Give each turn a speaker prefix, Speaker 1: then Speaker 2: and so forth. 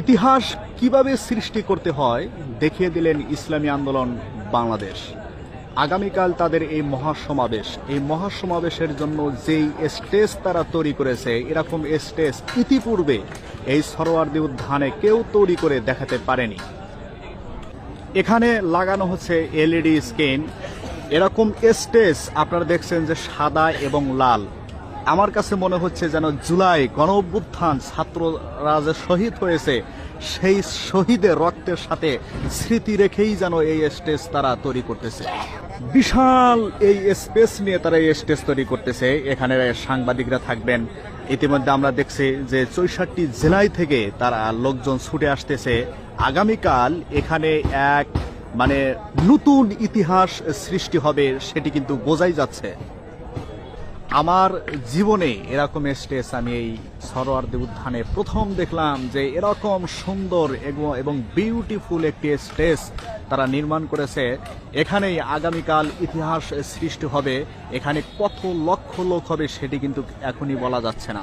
Speaker 1: ইতিহাস কিভাবে সৃষ্টি করতে হয় দেখিয়ে দিলেন ইসলামী আন্দোলন বাংলাদেশ। আগামীকাল তাদের এই মহাসমাবেশের জন্য যেই স্টেজ তারা তৈরি করেছে, এরকম স্টেজ ইতিপূর্বে এই সরোয়ার্দী উদ্যানে কেউ তৈরি করে দেখাতে পারেনি। এখানে লাগানো হচ্ছে এলইডি স্ক্রিন। এরকম স্টেজ আপনারা দেখছেন যে সাদা এবং লাল। আমার কাছে মনে হচ্ছে যেন জুলাই গণ অভ্যুত্থান ছাত্ররা যে শহীদ হয়েছে, সেই শহীদের রক্তের সাথে স্মৃতি রেখেই যেন এই স্টেজ তারা তৈরি করতেছে। বিশাল এই স্পেস নিয়ে তারা এই স্টেজ তৈরি করতেছে। এখানে সাংবাদিকরা থাকবেন। ইতিমধ্যে আমরা দেখছি যে ৬৪ জেলায় থেকে তারা লোকজন ছুটে আসতেছে। আগামীকাল এখানে এক নতুন ইতিহাস সৃষ্টি হবে, সেটি কিন্তু বোঝাই যাচ্ছে। আমার জীবনে এরকম স্টেজ আমি এই সরোয়ার্দী উদ্যানে প্রথম দেখলাম, যে এরকম সুন্দর এবং বিউটিফুল একটি স্টেজ তারা নির্মাণ করেছে। এখানেই আগামীকাল ইতিহাস সৃষ্টি হবে। এখানে কত লক্ষ লোক হবে সেটি কিন্তু এখনই বলা যাচ্ছে না।